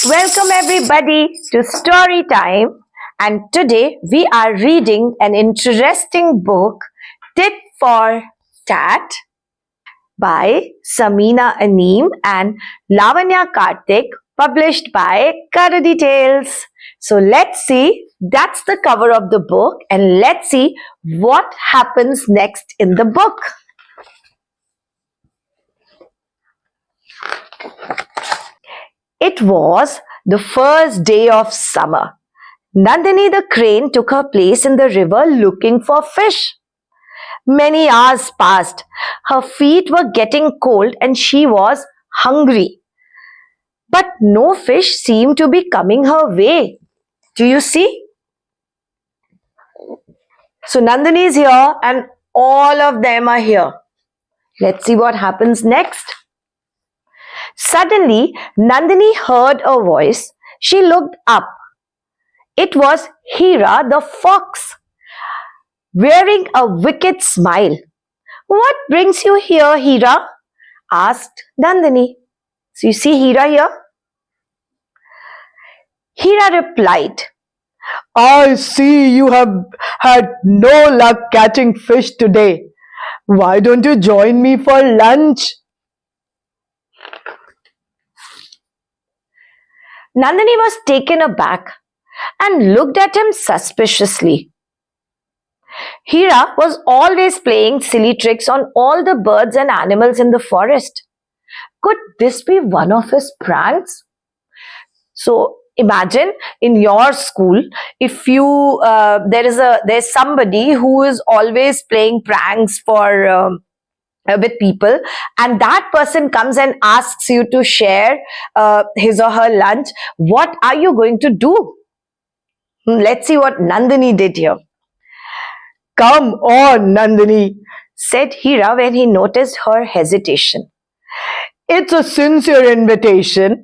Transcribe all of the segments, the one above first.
Welcome everybody to Story Time, and today we are reading an interesting book, Tit for Tat, by Samina Aneem and Lavanya Karthik, published by Karadi Tales. So let's see, that's the cover of the book, and let's see what happens next in the book. It was the first day of summer. Nandini the crane took her place in the river looking for fish. Many hours passed. Her feet were getting cold and she was hungry. But no fish seemed to be coming her way. Do you see? So Nandini is here and all of them are here. Let's see what happens next. Suddenly, Nandini heard a voice. She looked up. It was Hira the fox, wearing a wicked smile. "What brings you here, Hira?" asked Nandini. So you see Hira here? Hira replied, "I see you have had no luck catching fish today. Why don't you join me for lunch?" Nandini was taken aback and looked at him suspiciously. Hira was always playing silly tricks on all the birds and animals in the forest. Could this be one of his pranks? So imagine in your school, if you there's somebody who is always playing pranks for with people, and that person comes and asks you to share his or her lunch. What are you going to do? Let's see what Nandini did here. "Come on, Nandini," said Hira when he noticed her hesitation. "it's a sincere invitation.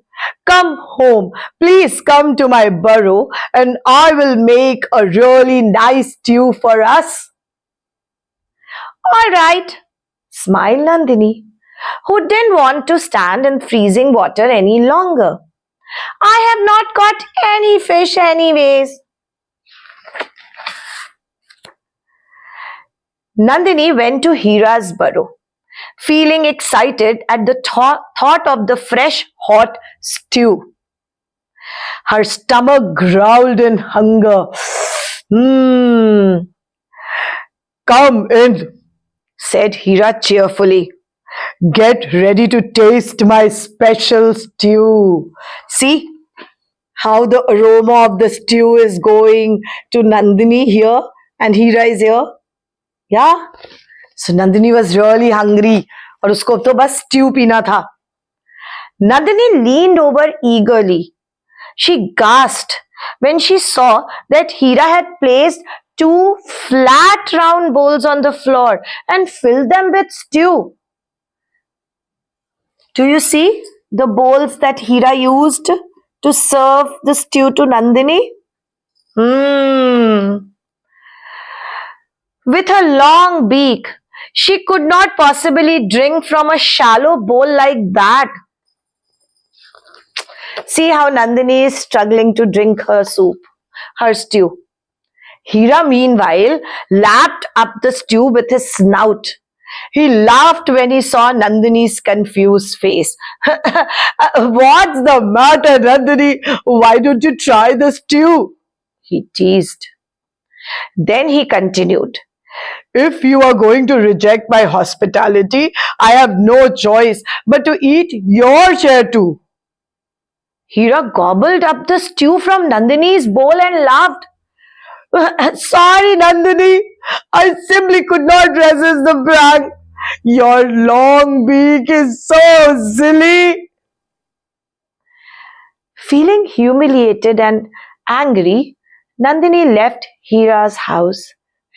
Come home. Please come to my burrow and I will make a really nice stew for us." All right, smiled Nandini, who didn't want to stand in freezing water any longer. "I have not caught any fish anyways." Nandini went to Hira's burrow, feeling excited at the thought of the fresh, hot stew. Her stomach growled in hunger. "Come in," said Hira cheerfully. "Get ready to taste my special stew." See how the aroma of the stew is going to Nandini here, and Hira is here. Yeah. So Nandini was really hungry और उसको तो बस stew पीना था. Nandini leaned over eagerly. She gasped when she saw that Hira had placed two flat round bowls on the floor and filled them with stew. Do you see the bowls that Hira used to serve the stew to Nandini? With her long beak, she could not possibly drink from a shallow bowl like that. See how Nandini is struggling to drink her soup, her stew. Hira, meanwhile, lapped up the stew with his snout. He laughed when he saw Nandini's confused face. "What's the matter, Nandini? Why don't you try the stew?" he teased. Then he continued, "If you are going to reject my hospitality, I have no choice but to eat your share too." Hira gobbled up the stew from Nandini's bowl and laughed. "Sorry, Nandini. I simply could not resist the prank. Your long beak is so silly." Feeling humiliated and angry, Nandini left Hira's house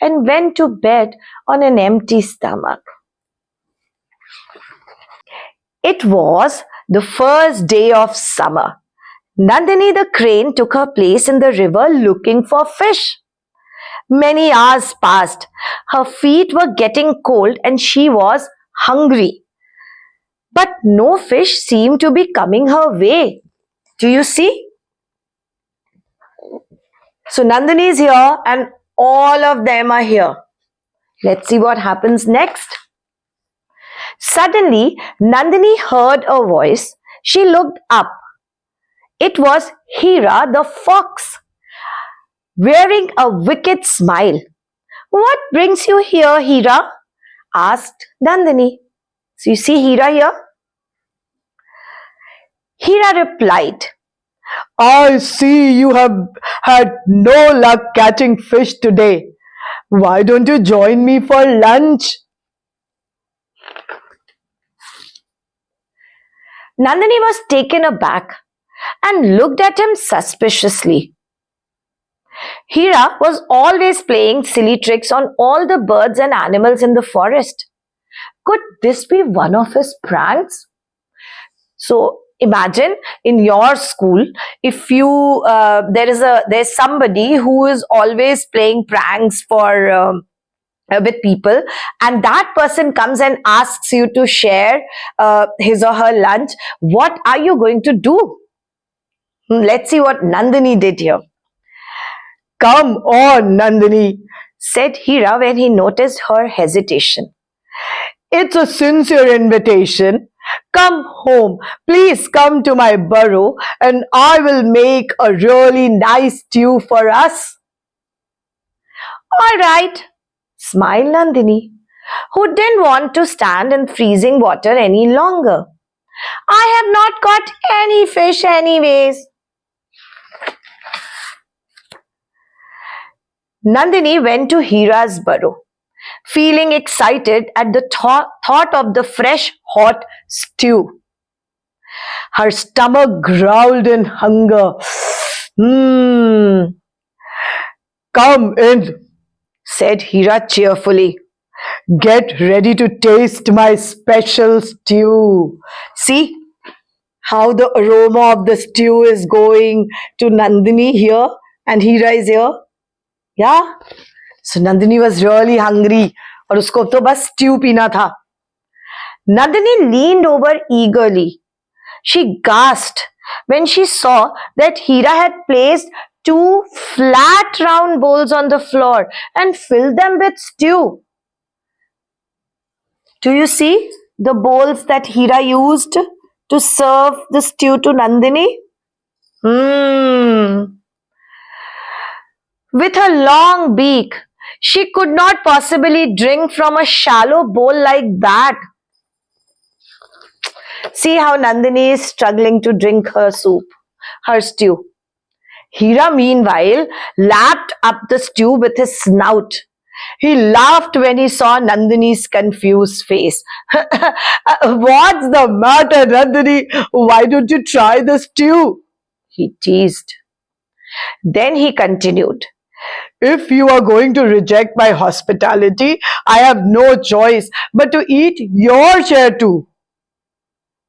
and went to bed on an empty stomach. It was the first day of summer. Nandini the crane took her place in the river looking for fish. Many hours passed. Her feet were getting cold and she was hungry. But no fish seemed to be coming her way. Do you see? So Nandini is here and all of them are here. Let's see what happens next. Suddenly, Nandini heard a voice. She looked up. It was Hira the fox, wearing a wicked smile. What brings you here, Hira? Asked Nandini. So you see Hira here? Hira replied, I see you have had no luck catching fish today. Why don't you join me for lunch? Nandini was taken aback and looked at him suspiciously. Hira was always playing silly tricks on all the birds and animals in the forest. Could this be one of his pranks? So imagine in your school, if you there's somebody who is always playing pranks for with people, and that person comes and asks you to share his or her lunch. What are you going to do? Let's see what Nandini did here. Come on, Nandini, Said Hira when he noticed her hesitation. it's a sincere invitation. Come home. Please come to my burrow and I will make a really nice stew for us. All right, smiled Nandini, who didn't want to stand in freezing water any longer. I have not caught any fish anyways. Nandini went to Hira's burrow, feeling excited at the thought of the fresh, hot stew. Her stomach growled in hunger. Mmm. Come in, Said Hira cheerfully. get ready to taste my special stew. See how the aroma of the stew is going to Nandini here and Hira is here. Yeah. So Nandini was really hungry और उसको तो बस stew पीना था. Nandini leaned over eagerly. She gasped when she saw that Hira had placed two flat round bowls on the floor and filled them with stew. Do you see the bowls that Hira used to serve the stew to Nandini? With her long beak, she could not possibly drink from a shallow bowl like that. See how Nandini is struggling to drink her soup, her stew. Hira, meanwhile, lapped up the stew with his snout. He laughed when he saw Nandini's confused face. What's the matter, Nandini? Why don't you try the stew? He teased. Then he continued. If you are going to reject my hospitality, I have no choice but to eat your share too.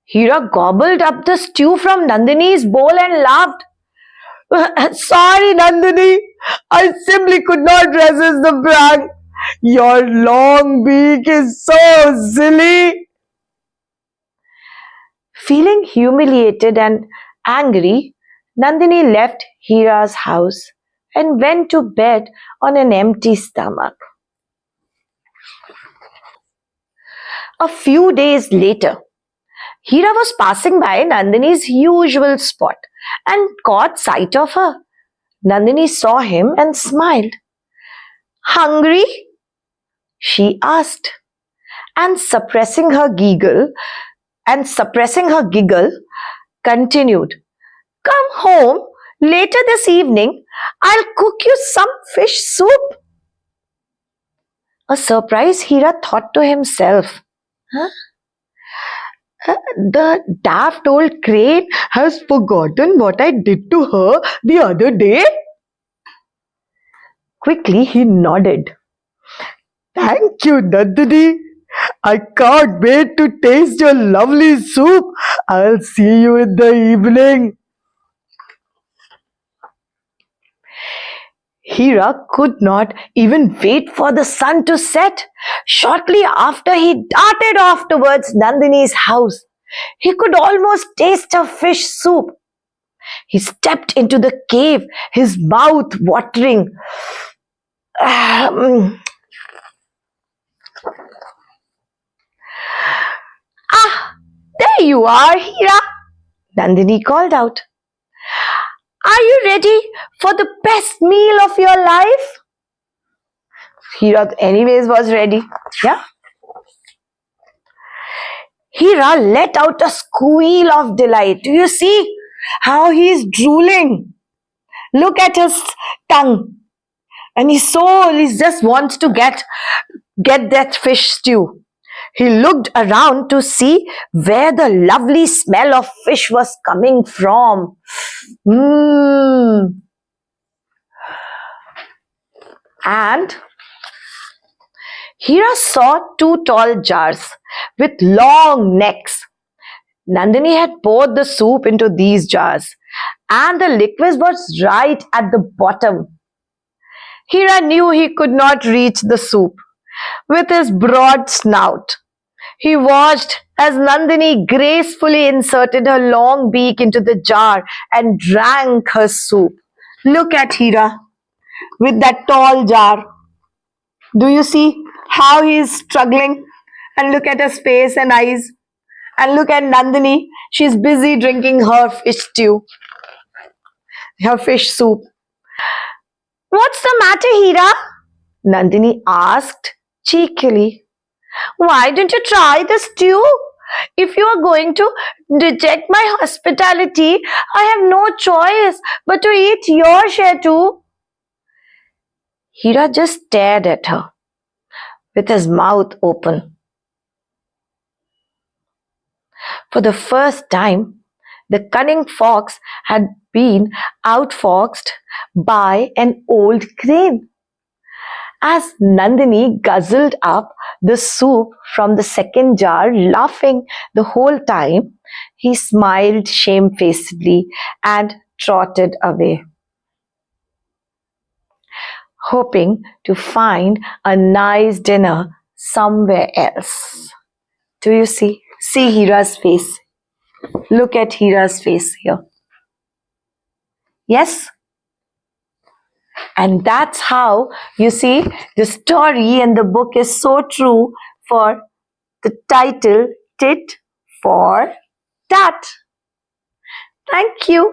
Hira gobbled up the stew from Nandini's bowl and laughed. Sorry, Nandini. I simply could not resist the prank. Your long beak is so silly. Feeling humiliated and angry, Nandini left Hira's house and went to bed on an empty stomach. A few days later, Hira was passing by Nandini's usual spot and caught sight of her. Nandini saw him and smiled. Hungry? She asked, and suppressing her giggle, continued. Come home later this evening. I'll cook you some fish soup. A surprise Hira thought to himself. Huh? The daft old crane has forgotten what I did to her the other day. Quickly he nodded. Thank you, Nandini. I can't wait to taste your lovely soup. I'll see you in the evening. Hira could not even wait for the sun to set. Shortly after, he darted off towards Nandini's house. He could almost taste her fish soup. He stepped into the cave, his mouth watering. Ah, there you are, Hira, Nandini called out. Are you ready for the best meal of your life? Hira, anyways, was ready. Yeah. Hira let out a squeal of delight. Do you see how he is drooling? Look at his tongue. And he just wants to get that fish stew. He looked around to see where the lovely smell of fish was coming from. And Hira saw two tall jars with long necks. Nandini had poured the soup into these jars, and the liquid was right at the bottom. Hira knew he could not reach the soup. With his broad snout, he watched as Nandini gracefully inserted her long beak into the jar and drank her soup. Look at Hira with that tall jar. Do you see how he is struggling? And look at his face and eyes. And look at Nandini. She's busy drinking her fish stew, her fish soup. What's the matter, Hira? Nandini asked cheekily. Why don't you try the stew? If you are going to reject my hospitality, I have no choice but to eat your share too. Hira just stared at her with his mouth open. For the first time, the cunning fox had been outfoxed by an old crane. As Nandini guzzled up the soup from the second jar, laughing the whole time, he smiled shamefacedly and trotted away, hoping to find a nice dinner somewhere else. Do you see? See Hira's face. Look at Hira's face here. Yes? And that's how, you see, the story and the book is so true for the title Tit for Tat. Thank you.